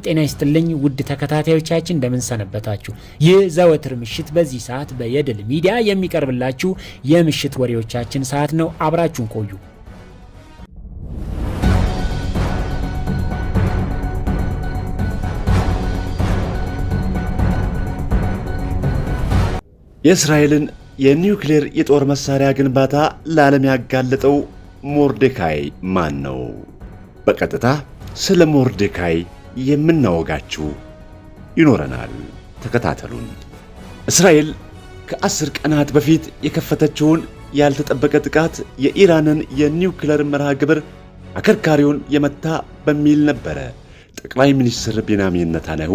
ጤና ይስጥልኝ ውድ ተከታታዮቻችን እንደምን ሰነበታችሁ። ይህ ዘወትር ምሽት በዚህ ሰዓት በየድል ሚዲያ የሚቀርብላችሁ የምሽት ወሬዎቻችን ሰዓት ነው። አብራችሁን ቆዩ። የእስራኤልን የኒውክሌር የጦር መሳሪያ ግንባታ ለዓለም ያጋለጠው ሞርዴካይ ማን ነው? በቀጥታ ስለ ሞርዴካይ የምናወጋችሁ ይኖረናል። ተከታተሉን። እስራኤል ከ10 ቀናት በፊት የከፈተችውን ያልተጠበቀ ጥቃት የኢራንን የኒውክሌር መርሃ ግብር አከርካሪውን የመታ በሚል ነበረ ጠቅላይ ሚኒስትር ቤንያሚን ኔታንያሁ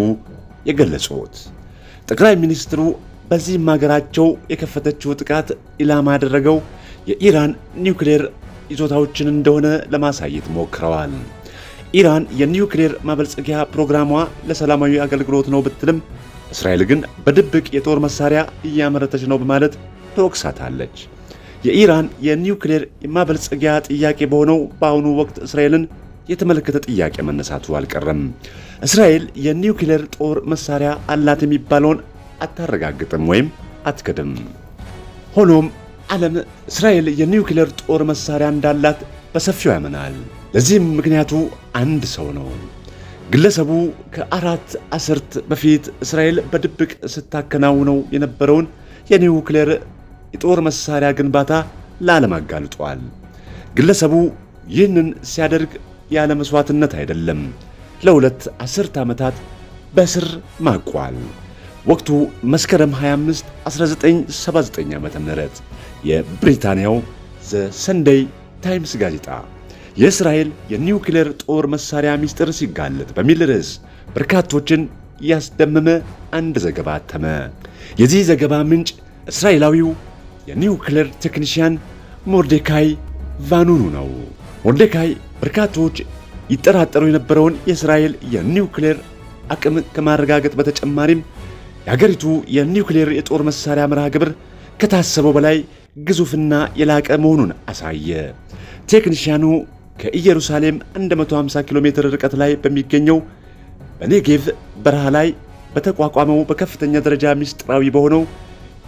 የገለጹት። ጠቅላይ ሚኒስትሩ በዚህም ሀገራቸው የከፈተችው ጥቃት ኢላማ ያደረገው የኢራን ኒውክሌር ይዞታዎችን እንደሆነ ለማሳየት ሞክረዋል። ኢራን የኒውክሌር ማበልጸጊያ ፕሮግራሟ ለሰላማዊ አገልግሎት ነው ብትልም እስራኤል ግን በድብቅ የጦር መሳሪያ እያመረተች ነው በማለት ተወቅሳታለች። የኢራን የኒውክሌር ማበልጸጊያ ጥያቄ በሆነው በአሁኑ ወቅት እስራኤልን የተመለከተ ጥያቄ መነሳቱ አልቀረም። እስራኤል የኒውክሌር ጦር መሳሪያ አላት የሚባለውን አታረጋግጥም ወይም አትክድም። ሆኖም ዓለም እስራኤል የኒውክሌር ጦር መሳሪያ እንዳላት በሰፊው ያምናል። ለዚህም ምክንያቱ አንድ ሰው ነው። ግለሰቡ ከ4 አስርት በፊት እስራኤል በድብቅ ስታከናውነው የነበረውን የኒውክሌር የጦር መሳሪያ ግንባታ ለዓለም አጋልጧል። ግለሰቡ ይህንን ሲያደርግ ያለ መስዋዕትነት አይደለም። ለ2 አስርት ዓመታት በስር ማቋል። ወቅቱ መስከረም 25 1979 ዓ.ም የብሪታንያው ዘ ሰንደይ ታይምስ ጋዜጣ የእስራኤል የኒውክሌር ጦር መሳሪያ ሚስጥር ሲጋለጥ በሚል ርዕስ በርካቶችን ያስደመመ አንድ ዘገባ አተመ። የዚህ ዘገባ ምንጭ እስራኤላዊው የኒውክሌር ቴክኒሽያን ሞርዴካይ ቫኑኑ ነው። ሞርዴካይ በርካቶች ይጠራጠሩ የነበረውን የእስራኤል የኒውክሌር አቅም ከማረጋገጥ በተጨማሪም የሀገሪቱ የኒውክሌር የጦር መሳሪያ መርሃ ግብር ከታሰበው በላይ ግዙፍና የላቀ መሆኑን አሳየ። ቴክኒሽያኑ ከኢየሩሳሌም 150 ኪሎ ሜትር ርቀት ላይ በሚገኘው በኔጌቭ በረሃ ላይ በተቋቋመው በከፍተኛ ደረጃ ምስጢራዊ በሆነው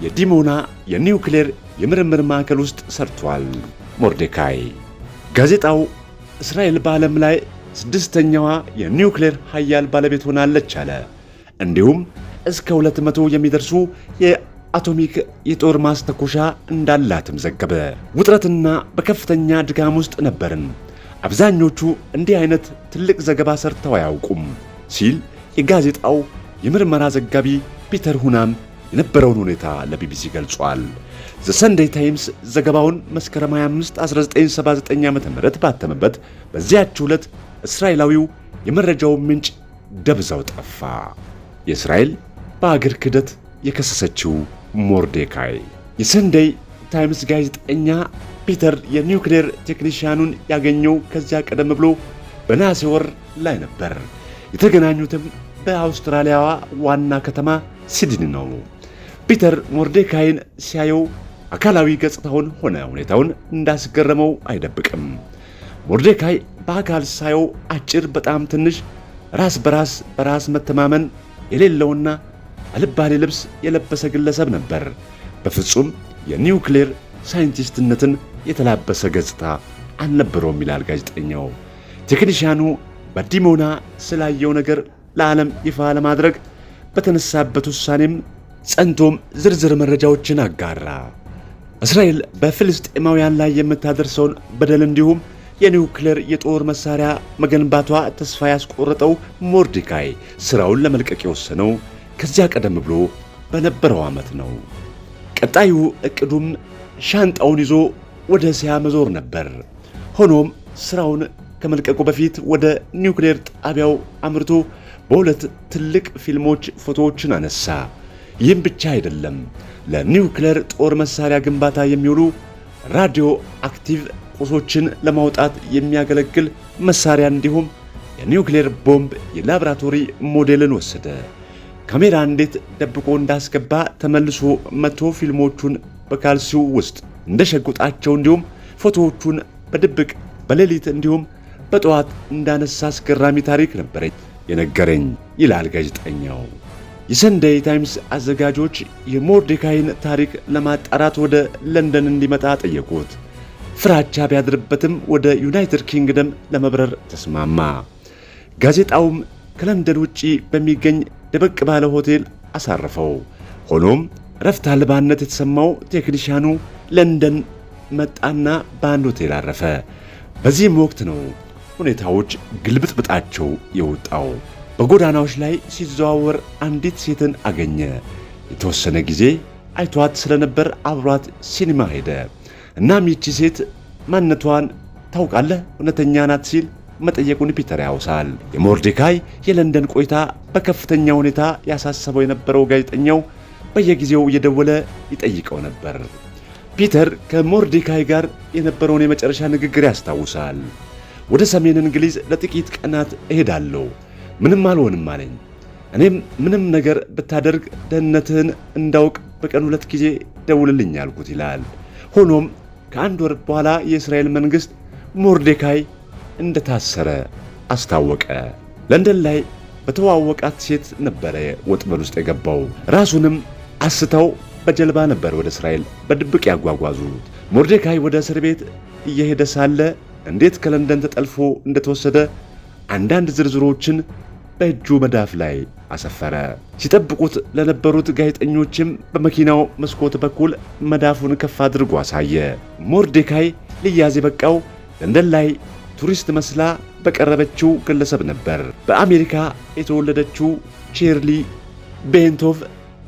የዲሞና የኒውክሌር የምርምር ማዕከል ውስጥ ሰርቷል። ሞርዴካይ ጋዜጣው እስራኤል በዓለም ላይ 6ኛዋ የኒውክሌር ኃያል ባለቤት ሆናለች አለ። እንዲሁም እስከ 200 የሚደርሱ የአቶሚክ የጦር ማስተኮሻ እንዳላትም ዘገበ። ውጥረትና በከፍተኛ ድጋም ውስጥ ነበርን። አብዛኞቹ እንዲህ አይነት ትልቅ ዘገባ ሰርተው አያውቁም ሲል የጋዜጣው የምርመራ ዘጋቢ ፒተር ሁናም የነበረውን ሁኔታ ለቢቢሲ ገልጿል። ዘ ሰንደይ ታይምስ ዘገባውን መስከረም 25 1979 ዓ.ም ባተመበት በዚያች ዕለት እስራኤላዊው የመረጃው ምንጭ ደብዛው ጠፋ። የእስራኤል በአገር ክህደት የከሰሰችው ሞርዴካይ የሰንደይ ታይምስ ጋዜጠኛ ፒተር የኒውክሌር ቴክኒሽያኑን ያገኘው ከዚያ ቀደም ብሎ በነሐሴ ወር ላይ ነበር። የተገናኙትም በአውስትራሊያዋ ዋና ከተማ ሲድኒ ነው። ፒተር ሞርዴካይን ሲያየው አካላዊ ገጽታውን ሆነ ሁኔታውን እንዳስገረመው አይደብቅም። ሞርዴካይ በአካል ሳየው አጭር፣ በጣም ትንሽ፣ ራስ በራስ መተማመን የሌለውና አልባሌ ልብስ የለበሰ ግለሰብ ነበር። በፍጹም የኒውክሌር ሳይንቲስትነትን የተላበሰ ገጽታ አልነበረውም ይላል ጋዜጠኛው። ቴክኒሽያኑ በዲሞና ስላየው ነገር ለዓለም ይፋ ለማድረግ በተነሳበት ውሳኔም ጸንቶም ዝርዝር መረጃዎችን አጋራ። እስራኤል በፍልስጤማውያን ላይ የምታደርሰውን በደል እንዲሁም የኒውክሌር የጦር መሳሪያ መገንባቷ ተስፋ ያስቆረጠው ሞርዴካይ ስራውን ለመልቀቅ የወሰነው ከዚያ ቀደም ብሎ በነበረው ዓመት ነው። ቀጣዩ እቅዱም ሻንጣውን ይዞ ወደ እስያ መዞር ነበር። ሆኖም ስራውን ከመልቀቁ በፊት ወደ ኒውክሌር ጣቢያው አምርቶ በሁለት ትልቅ ፊልሞች ፎቶዎችን አነሳ። ይህም ብቻ አይደለም። ለኒውክሌር ጦር መሳሪያ ግንባታ የሚውሉ ራዲዮ አክቲቭ ቁሶችን ለማውጣት የሚያገለግል መሳሪያ እንዲሁም የኒውክሌር ቦምብ የላቦራቶሪ ሞዴልን ወሰደ። ካሜራ እንዴት ደብቆ እንዳስገባ ተመልሶ መቶ ፊልሞቹን በካልሲው ውስጥ እንደሸጉጣቸው እንዲሁም ፎቶዎቹን በድብቅ በሌሊት እንዲሁም በጠዋት እንዳነሳ አስገራሚ ታሪክ ነበረ። የነገረኝ ይላል ጋዜጠኛው። የሰንደይ ታይምስ አዘጋጆች የሞርዴካይን ታሪክ ለማጣራት ወደ ለንደን እንዲመጣ ጠየቁት። ፍራቻ ቢያድርበትም ወደ ዩናይትድ ኪንግደም ለመብረር ተስማማ። ጋዜጣውም ከለንደን ውጪ በሚገኝ ደበቅ ባለ ሆቴል አሳረፈው። ሆኖም ረፍት አልባነት የተሰማው ቴክኒሻኑ ለንደን መጣና በአንድ ሆቴል አረፈ። በዚህም ወቅት ነው ሁኔታዎች ግልብጥብጣቸው የወጣው። በጎዳናዎች ላይ ሲዘዋወር አንዲት ሴትን አገኘ። የተወሰነ ጊዜ አይቷት ስለነበር አብሯት ሲኒማ ሄደ። እናም ይቺ ሴት ማንነቷን ታውቃለህ? እውነተኛ ናት ሲል መጠየቁን ፒተር ያውሳል። የሞርዴካይ የለንደን ቆይታ በከፍተኛ ሁኔታ ያሳሰበው የነበረው ጋዜጠኛው በየጊዜው እየደወለ ይጠይቀው ነበር። ፒተር ከሞርዴካይ ጋር የነበረውን የመጨረሻ ንግግር ያስታውሳል። ወደ ሰሜን እንግሊዝ ለጥቂት ቀናት እሄዳለሁ፣ ምንም አልሆንም አለኝ። እኔም ምንም ነገር ብታደርግ ደህንነትህን እንዳውቅ በቀን 2 ጊዜ ደውልልኝ አልኩት ይላል። ሆኖም ከአንድ ወር በኋላ የእስራኤል መንግሥት ሞርዴካይ እንደታሰረ አስታወቀ። ለንደን ላይ በተዋወቃት ሴት ነበረ ወጥመድ ውስጥ የገባው። ራሱንም አስተው በጀልባ ነበር ወደ እስራኤል በድብቅ ያጓጓዙት። ሞርዴካይ ወደ እስር ቤት እየሄደ ሳለ እንዴት ከለንደን ተጠልፎ እንደተወሰደ አንዳንድ ዝርዝሮችን በእጁ መዳፍ ላይ አሰፈረ። ሲጠብቁት ለነበሩት ጋዜጠኞችም በመኪናው መስኮት በኩል መዳፉን ከፍ አድርጎ አሳየ። ሞርዴካይ ሊያዝ የበቃው ለንደን ላይ ቱሪስት መስላ በቀረበችው ግለሰብ ነበር። በአሜሪካ የተወለደችው ቼርሊ ቤንቶቭ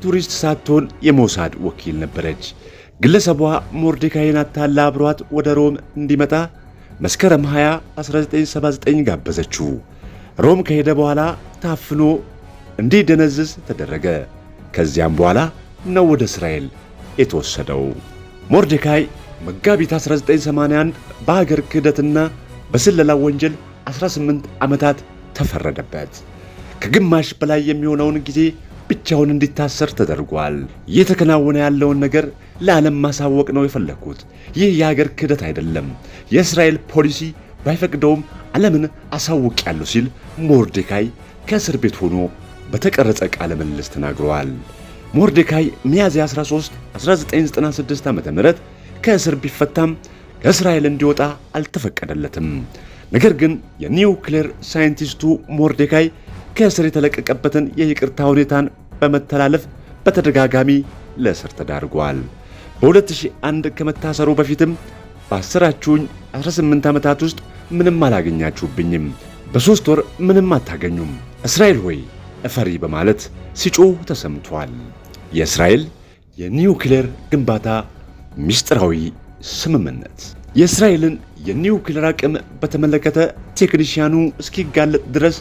ቱሪስት ሳትሆን የሞሳድ ወኪል ነበረች። ግለሰቧ ሞርዴካይን አታላ አብሯት ወደ ሮም እንዲመጣ መስከረም 20 1979 ጋበዘችው። ሮም ከሄደ በኋላ ታፍኖ እንዲደነዝዝ ተደረገ። ከዚያም በኋላ ነው ወደ እስራኤል የተወሰደው። ሞርዴካይ መጋቢት 1981 በአገር ክህደትና በስለላ ወንጀል 18 ዓመታት ተፈረደበት። ከግማሽ በላይ የሚሆነውን ጊዜ ብቻውን እንዲታሰር ተደርጓል። እየተከናወነ ያለውን ነገር ለዓለም ማሳወቅ ነው የፈለኩት። ይህ የአገር ክህደት አይደለም፣ የእስራኤል ፖሊሲ ባይፈቅደውም ዓለምን አሳውቄያለሁ ሲል ሞርዴካይ ከእስር ቤት ሆኖ በተቀረጸ ቃለ ምልልስ ተናግሯል። ሞርዴካይ ሚያዝያ 13 1996 ዓ.ም ከእስር ቢፈታም ከእስራኤል እንዲወጣ አልተፈቀደለትም። ነገር ግን የኒውክሌር ሳይንቲስቱ ሞርዴካይ ከእስር የተለቀቀበትን የይቅርታ ሁኔታን በመተላለፍ በተደጋጋሚ ለእስር ተዳርጓል። በ2001 ከመታሰሩ በፊትም ባሰራችሁኝ 18 ዓመታት ውስጥ ምንም አላገኛችሁብኝም፣ በ3 ወር ምንም አታገኙም፣ እስራኤል ሆይ እፈሪ በማለት ሲጮህ ተሰምቷል። የእስራኤል የኒውክሌር ግንባታ ምስጢራዊ ስምምነት። የእስራኤልን የኒውክሌር አቅም በተመለከተ ቴክኒሽያኑ እስኪጋለጥ ድረስ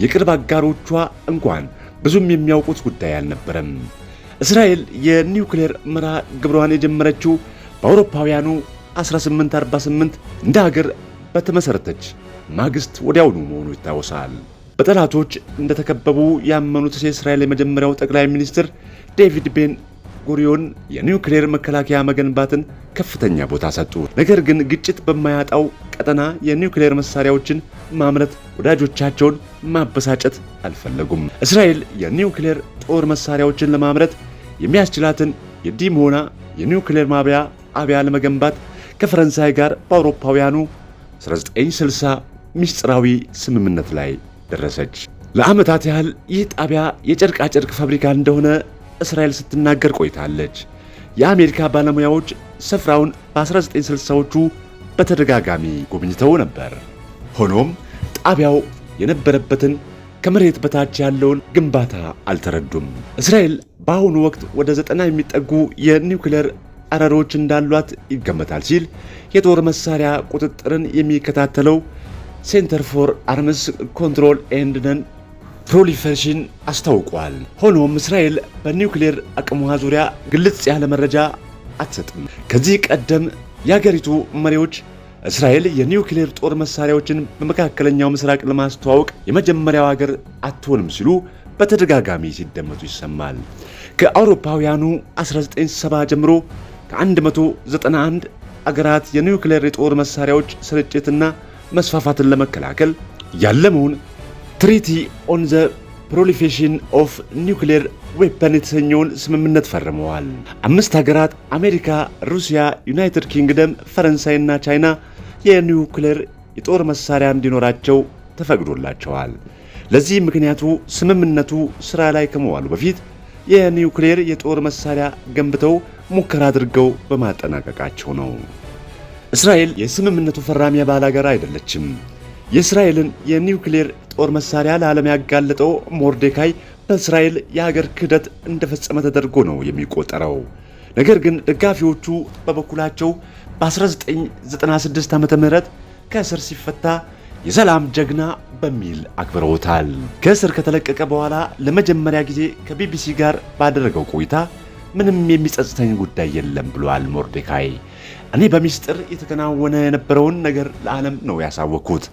የቅርብ አጋሮቿ እንኳን ብዙም የሚያውቁት ጉዳይ አልነበረም። እስራኤል የኒውክሌር መርሃ ግብሯን የጀመረችው በአውሮፓውያኑ 1848 እንደ ሀገር በተመሰረተች ማግስት ወዲያውኑ መሆኑ ይታወሳል። በጠላቶች እንደተከበቡ ያመኑት የእስራኤል የመጀመሪያው ጠቅላይ ሚኒስትር ዴቪድ ቤን ጉሪዮን የኒውክሌር መከላከያ መገንባትን ከፍተኛ ቦታ ሰጡ። ነገር ግን ግጭት በማያጣው ቀጠና የኒውክሌር መሳሪያዎችን ማምረት ወዳጆቻቸውን ማበሳጨት አልፈለጉም። እስራኤል የኒውክሌር ጦር መሳሪያዎችን ለማምረት የሚያስችላትን የዲሞና የኒውክሌር ማብያ ጣቢያ ለመገንባት ከፈረንሳይ ጋር በአውሮፓውያኑ 1960 ምስጢራዊ ስምምነት ላይ ደረሰች። ለዓመታት ያህል ይህ ጣቢያ የጨርቃጨርቅ ፋብሪካ እንደሆነ እስራኤል ስትናገር ቆይታለች። የአሜሪካ ባለሙያዎች ስፍራውን በ1960ዎቹ በተደጋጋሚ ጎብኝተው ነበር። ሆኖም ጣቢያው የነበረበትን ከመሬት በታች ያለውን ግንባታ አልተረዱም። እስራኤል በአሁኑ ወቅት ወደ 90 የሚጠጉ የኒውክሌር አረሮች እንዳሏት ይገመታል ሲል የጦር መሳሪያ ቁጥጥርን የሚከታተለው ሴንተር ፎር አርምስ ኮንትሮል ኤንድ ነን ፕሮሊፌሬሽን አስታውቋል። ሆኖም እስራኤል በኒውክሌር አቅሟ ዙሪያ ግልጽ ያለ መረጃ አትሰጥም። ከዚህ ቀደም የአገሪቱ መሪዎች እስራኤል የኒውክሌር ጦር መሳሪያዎችን በመካከለኛው ምስራቅ ለማስተዋወቅ የመጀመሪያው ሀገር አትሆንም ሲሉ በተደጋጋሚ ሲደመጡ ይሰማል። ከአውሮፓውያኑ 1970 ጀምሮ ከ191 አገራት የኒውክሌር የጦር መሳሪያዎች ስርጭትና መስፋፋትን ለመከላከል ያለመውን ትሪቲ ኦን ዘ ፕሮሊፌሬሽን ኦፍ ኒውክሌር ዌፐን የተሰኘውን ስምምነት ፈርመዋል። 5 ሀገራት አሜሪካ፣ ሩሲያ፣ ዩናይትድ ኪንግደም፣ ፈረንሳይና ቻይና የኒውክሌር የጦር መሳሪያ እንዲኖራቸው ተፈቅዶላቸዋል። ለዚህ ምክንያቱ ስምምነቱ ስራ ላይ ከመዋሉ በፊት የኒውክሌር የጦር መሳሪያ ገንብተው ሙከራ አድርገው በማጠናቀቃቸው ነው። እስራኤል የስምምነቱ ፈራሚ አባል ሀገር አይደለችም። የእስራኤልን የኒውክሌር ጦር መሳሪያ ለዓለም ያጋለጠው ሞርዴካይ በእስራኤል የሀገር ክህደት እንደፈጸመ ተደርጎ ነው የሚቆጠረው። ነገር ግን ደጋፊዎቹ በበኩላቸው በ1996 ዓ.ም ከእስር ሲፈታ የሰላም ጀግና በሚል አክብረውታል። ከእስር ከተለቀቀ በኋላ ለመጀመሪያ ጊዜ ከቢቢሲ ጋር ባደረገው ቆይታ ምንም የሚጸጽተኝ ጉዳይ የለም ብሏል ሞርዴካይ። እኔ በሚስጥር የተከናወነ የነበረውን ነገር ለዓለም ነው ያሳወቅኩት።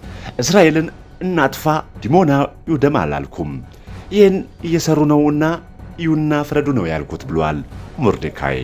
እስራኤልን እናጥፋ፣ ዲሞና ይውደም አላልኩም። ይህን እየሰሩ ነውና እዩና ፍረዱ ነው ያልኩት ብሏል ሞርዴካይ።